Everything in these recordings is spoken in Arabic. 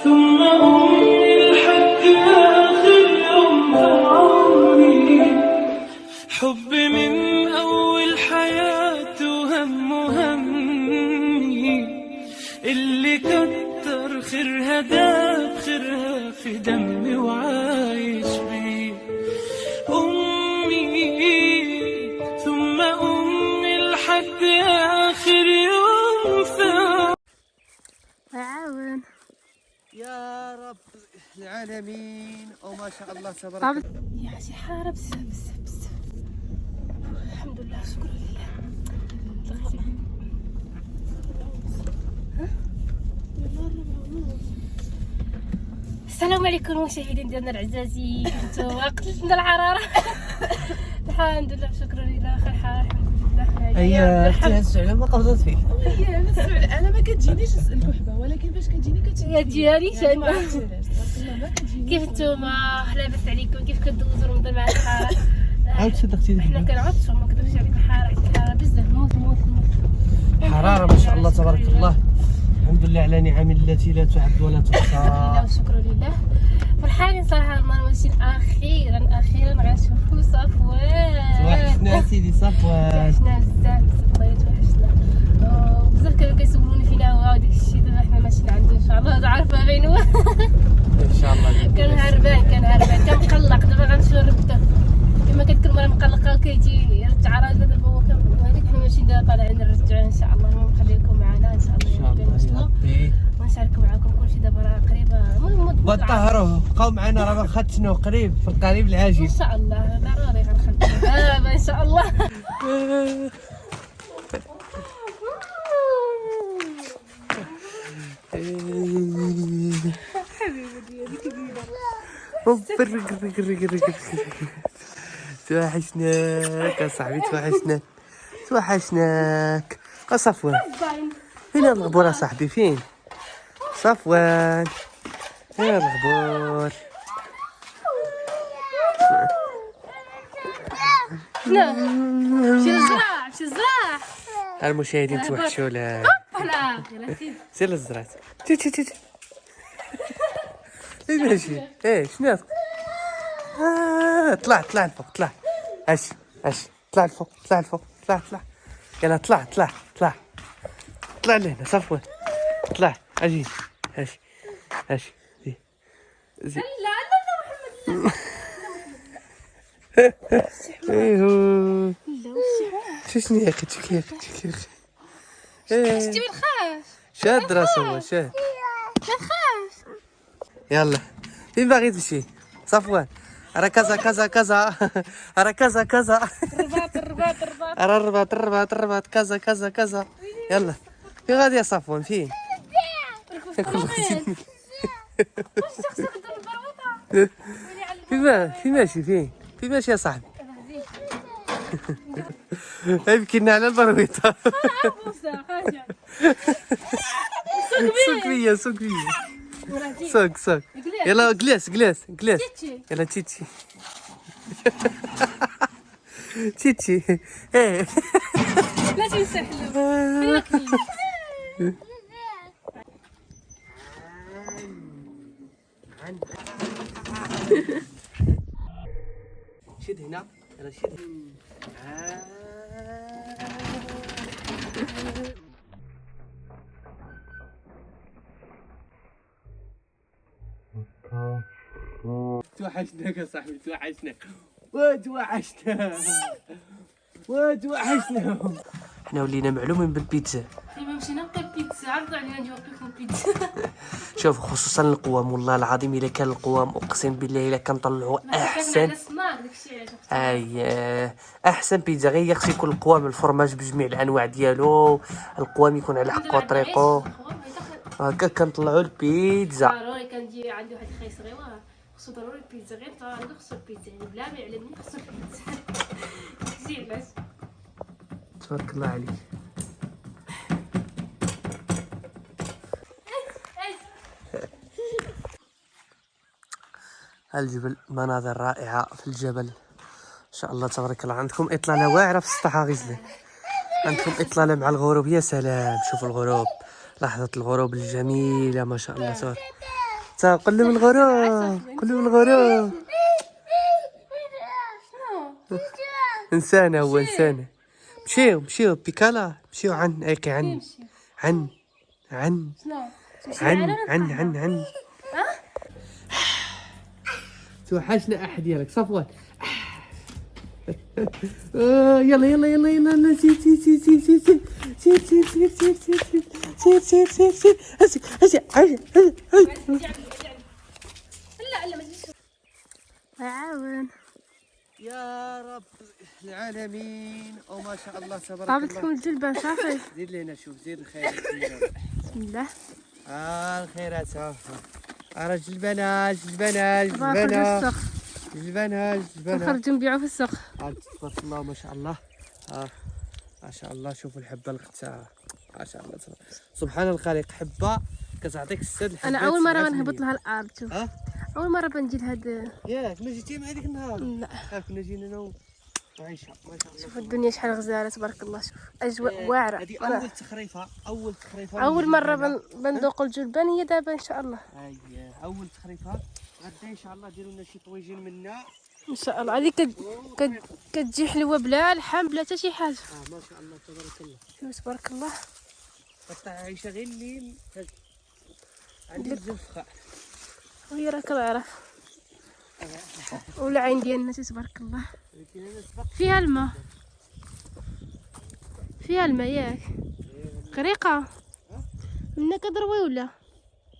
ثم أمي لحد آخر يوم عمري. حب من أول حياته همي اللي كتر خيرها داب خيرها في دمي وعايش بيه. أمي ثم أمي لحد آخر يوم عاون يا رب العالمين. او ما شاء الله تبارك الله. يا شي حارة بزاف بزاف بزاف. الحمد لله شكرا لله. السلام عليكم مشاهدين ديالنا العزازين. نتوما قتلتنا الحرارة. الحمد لله شكرا لله خير حال الحمد لله. هي السعلة ما قبضت فيه. هي السعلة انا ما كتجينيش الكحبة، ولكن فاش كتجيني كتجيني ديالي يعني ما عرفتش علاش تبارك الله ما كتجيني. كيف نتوما لاباس عليكم؟ كيف كدوزوا رمضان مع الحارة؟ عاود صدقتي حنا كنعطشوا ما كنقدرش عليكم الحارة بزاف موت. حرارة ما شاء الله تبارك الله. الحمد لله على نعم التي لا تعد ولا تحصى. لله وشكرا لله. فرحانين صراحة المروشين أخيرا غنشوفو صفوان. توحشنا سيدي صفوان. توحشنا بزاف الله توحشنا. وبزاف كانوا كيسولوني فينا هو وداك الشيء. دابا حنا ماشيين عنده إن شاء الله. هذا عارفة فين هو. ان شاء الله. كان هربان كان مقلق. دابا غنشردو كما كتكون مرة مقلقة وكيجي يرجع راسه. دابا هو هذيك حنا ماشيين دابا طالعين نرجعوه إن شاء الله. المهم خليكم معنا إن شاء الله. ان شاء الله ونشاركوا معكم كلشي. دابا راه قريبه المهم بطهروه بقاو معنا راه غنختنوا قريب في القريب العاجل ان شاء الله. ضروري غنختموا دابا ان شاء الله. حبيبي ديالي كبيره. توحشناك يا صاحبي توحشناك. صفوان فين الغبور يا صاحبي؟ فين صفوان؟ فين الغبور؟ مشي للزراع. المشاهدين توحشوا لا طلع يلا سير للزراعة. تي ماشي شنو طلع الفوق. طلع اش طلع الفوق. يلا طلع لهنا صفوان. طلع اجي اش لا محمد ايوه لا شنو هي كيف شتي ما تخافش. شاد راسه هو شاد. ما تخافش. يلا فين باغي تمشي صفوان؟ راه كذا راه كذا الرباط كذا. يلا فين غادي يا صفوان؟ فين فين ماشي يا صاحبي؟ يبكينا على البرويطة. سوق فيا سوق. يلا جلس يلا تيتي. لا تنسحلو. شد هنا يلا شد. توحشناك يا صاحبي وتوحشنا. حنا ولينا معلومين بالبيتزا. ديما مشينا نلقى البيتزا. عرضوا علينا نجيو ناكلو البيتزا. شوف خصوصا القوام والله العظيم الا كان القوام اقسم بالله الا كنطلعوا احسن. احسن بيتزا. غير خص يكون القوام الفرماج بجميع الانواع ديالو. القوام يكون على حقه وطريقه. هكا كنطلعوا البيتزا. ضروري كنجي عندي واحد الخي صغير خصو ضروري البيتزا. غير عنده خصو البيتزا يعني بلا ما يعلمني خصو البيتزا. زين علاش تبارك الله عليك. الجبل مناظر رائعة في الجبل. إن شاء الله تبارك الله. عندكم إطلالة واعرة في السطح غزلة. عندكم إطلالة مع الغروب، يا سلام. شوفوا الغروب، لحظة الغروب الجميلة ما شاء الله. تبارك. قل له من الغروب، قل له من الغروب. إنسانة، هو إنسانة. مشيو بيكالا، مشيو عن أيقي عن عن عن عن توحشنا أحد ديالك صفوان. يلا يلا يلا يلا سير سير سير سير سير سير سير سير سير سير سير سير سير سير لا ما تجيش. عاون. يا رب العالمين. او ما شاء الله تبارك طابت الله. لكم الجلبة صافي. زيد لينا شوف، زيد الخيرات. بسم الله. الخيرات. رجل البنات البنات البنات البنات البنات نخرجوا نبيعوا في السوق. تبارك الله ما شاء الله. ما شاء الله. شوفوا الحبه الختها ما شاء الله. سبحان الخالق. حبه كتعطيك السد الحبات. انا اول مره نهبط لها الارض. شوف اول مره بنجي لهاد. ياك ما جيتي مع هذيك النهار؟ لا كنا جينا انا وعيشه ما شاء الله. شوف الدنيا شحال غزاله تبارك الله. شوف اجواء واعره. هذه اول تخريفه. اول مره بندوق الجلبان هي دابا ان شاء الله. اول تخريفه. غدا ان شاء الله ديروا لنا شي طويجين منا ان شاء الله. هذه كتجي حلوه بلا لحم بلا حتى شي حاجه. ما شاء الله تبارك الله. شوف تبارك الله. قطع عيشه غير الليل عندي الزنفخه. وهي راك العرف ولا عين ديالنا تبارك الله. فيها الماء، فيها الماء ياك غريقه. منا كضروي ولا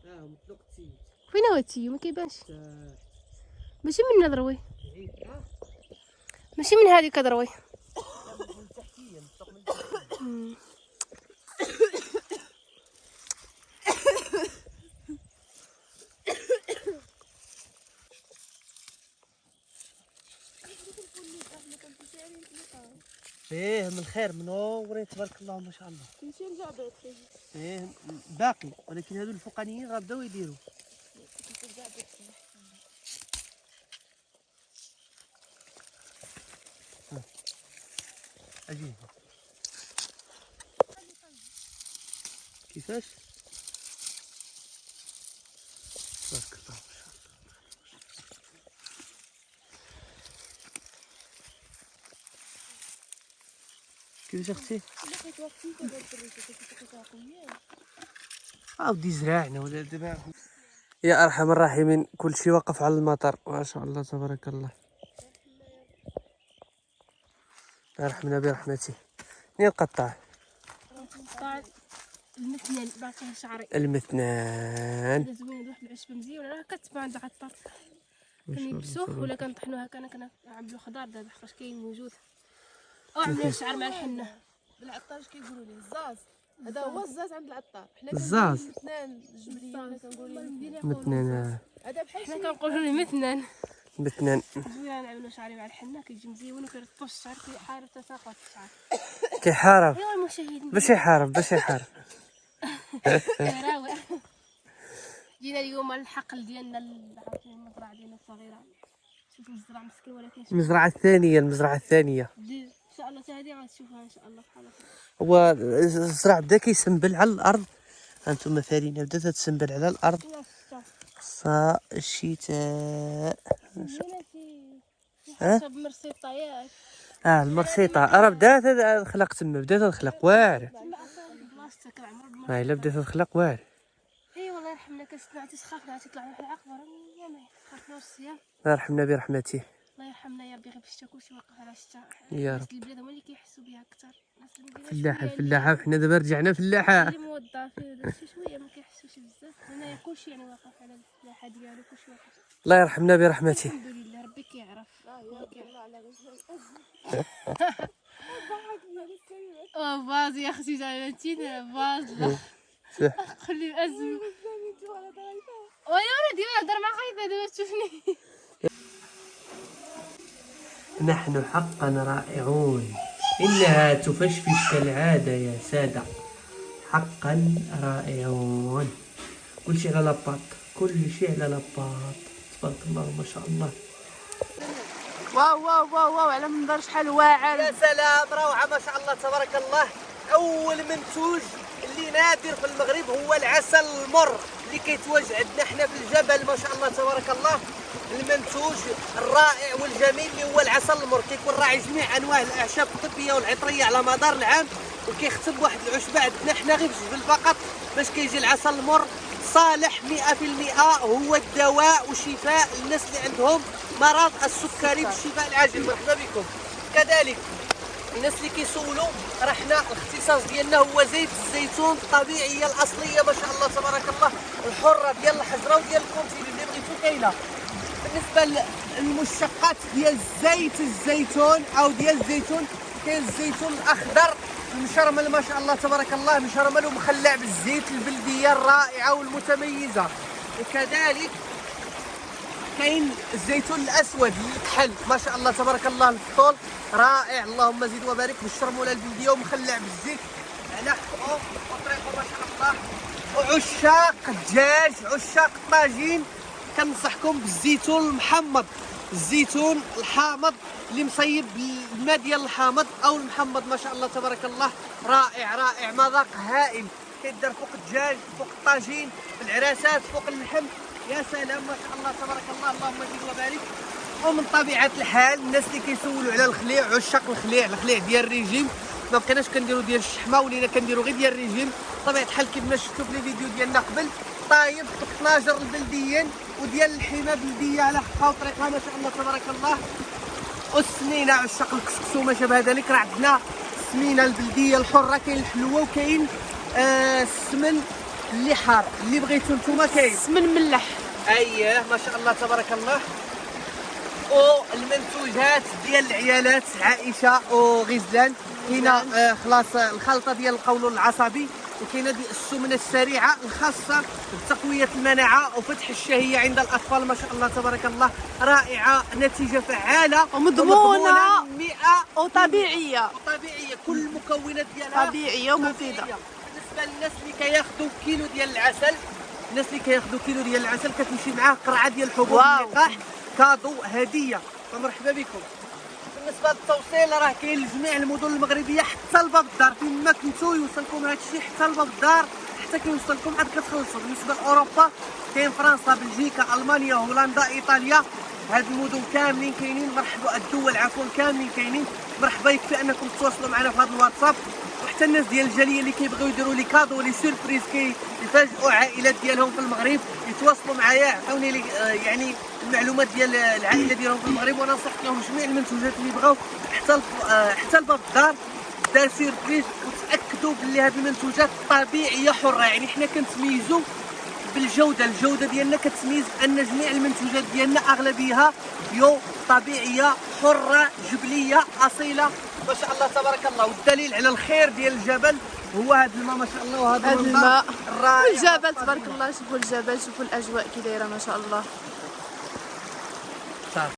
مطلق تي. فين هو التيو؟ ما كيبانش. ماشي منا ضروي، ماشي من هذه كضروي. فيه من الخير منورين تبارك الله ما شاء الله. فيه باقي، ولكن هذو الفوقانيين غاداو يديروا. اجي كيفاش تبارك الله ما شاء الله. كيفاش اختي؟ ودي زرعنا ولا دابا. يا ارحم الراحمين، كل شيء وقف على المطر ما شاء الله تبارك الله. ارحمنا برحمته. منين قطع؟ المثنان باقي شعري. المثنان زوين نروح العشبه مزيان ولا كتبان عند عطار. كنلبسوه ولا كنطحنوها. كنعملو خضار دابا حيت كاين موجود. او عملنا الشعر مع الحنه. بالعطار اش كيقولوا ليه الزاز. هذا هو الزاز عند العطار. حنا الزاز مثنان الجبليه كنقولوا مثنان. هذا بحال حنا كنقولوا له مثنان. مثنان زوين نعملو شعري مع الحنه كيجي مزيون وكيرطب الشعر كيحارب تساقط الشعر. كيحارب. ايوا المشاهدين باش يحارب باش يحارب. راوع. جينا اليوم الحقل ديالنا المزرعه ديالنا الصغيره. شوفوا الزرع مسكين ولكن المزرعة الثانية. المزرعة الثانية ان شاء الله هذه غتشوفوها ان شاء الله بحال هكا. هو الزرع بدا كيسنبل على الارض. هانتوما فارينة بدات تسنبل على الارض. صا الشتاء. حسب مرسيطه ياك. المرسيطة راه بدات تخلق تما. بدات تخلق واعر. بلاصتك العمر. هاي لا بدات تخلق واعر. اي والله يرحمنا كنسمع تسخافنا تطلع واحد العقبه يا ما خافنا الصيام. الله يرحمنا برحمته. الله يرحمنا يا ربي. غير باش كلشي واقف على الشتا. يا الناس رب. البلاد هما اللي كيحسوا بها اكثر. فلاحة الفلاحة وحنا دابا رجعنا فلاحة. اللي موظفين داكشي شويه ما كيحسوش بزاف. هنايا كلشي يعني واقف على الفلاحه ديالو كلشي واقف. الله يرحمنا برحمته. الحمد لله ربي كيعرف. باز يا اختي زعما باز. خلي ازم. ويا ولدي نهضر مع خايفه دابا تشوفني. نحن حقا رائعون. إنها تفشفش كالعادة يا سادة. حقا رائعون. كل شيء على لاباط. كل شيء على لاباط تبارك الله ما شاء الله. واو واو واو واو على منظر شحال واعر. يا سلام روعه ما شاء الله تبارك الله. اول منتوج اللي نادر في المغرب هو العسل المر اللي كيتواجد عندنا حنا في الجبل ما شاء الله تبارك الله. المنتوج الرائع والجميل اللي هو العسل المر كيكون راعي جميع انواع الاعشاب الطبيه والعطريه على مدار العام، وكيختم بواحد العشبه عندنا حنا غير في الجبل فقط باش كيجي العسل المر صالح 100%. هو الدواء وشفاء للناس اللي عندهم مرض السكري بالشفاء العاجل. مرحبا بكم. كذلك الناس اللي كيسولوا راه حنا الاختصاص ديالنا هو زيت الزيتون الطبيعيه الاصليه ما شاء الله تبارك الله، الحره ديال الحجره وديال الكونتيني اللي بغيتو كاينه. بالنسبه للمشتقات ديال زيت الزيتون او ديال الزيتون، كاين الزيتون الاخضر المشرمل ما شاء الله تبارك الله، مشرمل ومخلع بالزيت البلديه الرائعه والمتميزه. وكذلك كاين الزيتون الاسود الكحل ما شاء الله تبارك الله، الفطول رائع اللهم زد وبارك بالشرموله البلديه ومخلع بالزيت على حقه وطريقه ما شاء الله. وعشاق الدجاج عشاق الطاجين كنصحكم بالزيتون المحمض، الزيتون الحامض اللي مصيب بالماء ديال الحامض او المحمض ما شاء الله تبارك الله. رائع رائع مذاق هائل، كيدار فوق الدجاج فوق الطاجين العراسات فوق اللحم. يا سلام ما شاء الله تبارك الله اللهم زد وبارك. ومن طبيعه الحال الناس اللي كيسولوا على الخليع عشاق الخليع ديال الريجيم ما بقيناش كنديروا ديال الشحمه ولينا كنديروا غير ديال الريجيم. طبيعه الحال كما شفتوا في الفيديو ديالنا قبل طايب بالطناجر البلديين وديال الحمى بلديه على حقها وطريقها ما شاء الله تبارك الله. والسمينه عشاق الكسكس وما شابه ذلك راه عندنا السمينه البلديه الحره، كاين الحلوه وكاين السمن اللي حار اللي بغيتو نتوما كاين السمن ملح. اييه ما شاء الله تبارك الله. والمنتوجات ديال العيالات عائشه وغزلان كاينه خلاص الخلطه ديال القولون العصبي، وكاينه السمنه السريعه الخاصه بتقويه المناعه وفتح الشهيه عند الاطفال ما شاء الله تبارك الله. رائعه نتيجه فعاله ومضمونه 100 وطبيعيه كل المكونات ديالها طبيعيه ومفيده. بالنسبه للناس اللي كياخذوا كيلو ديال العسل، الناس اللي كياخذوا كيلو ديال العسل كتمشي معاه قرعه ديال حبوب اللقاح كادو هديه، فمرحبا بكم. بالنسبه للتوصيل راه كاين لجميع المدن المغربيه حتى لباب الدار، فين ما كنتو يوصلكم هذا الشيء حتى لباب الدار حتى كيوصلكم عاد كتخلصوا. بالنسبه لاوروبا كاين فرنسا بلجيكا المانيا هولندا ايطاليا، هاد المدن كاملين كاينين. مرحبا الدول عفوا كاملين كاينين. مرحبا يكفي انكم تواصلوا معنا في هذا الواتساب. وحتى الناس ديال الجاليه اللي كيبغيو يديروا لي كادو لي سيربريز كيفاجئوا عائلات ديالهم في المغرب يتواصلوا معايا يعطوني لي يعني المعلومات ديال العائله ديالهم في المغرب، وانا نصحت لهم جميع المنتوجات اللي بغاو حتى لباب الدار دار سيربريز. وتاكدوا باللي هذه المنتوجات طبيعيه حره، يعني حنا كنتميزوا بالجوده، الجوده ديالنا كتميز ان جميع المنتوجات ديالنا اغلبيها طبيعيه حره جبليه اصيله ما شاء الله تبارك الله. والدليل على الخير ديال الجبل هو هذا الماء ما شاء الله، وهذا الماء الرائع والجبل تبارك الله. شوفوا الجبل شوفوا الاجواء كي دايره ما شاء الله.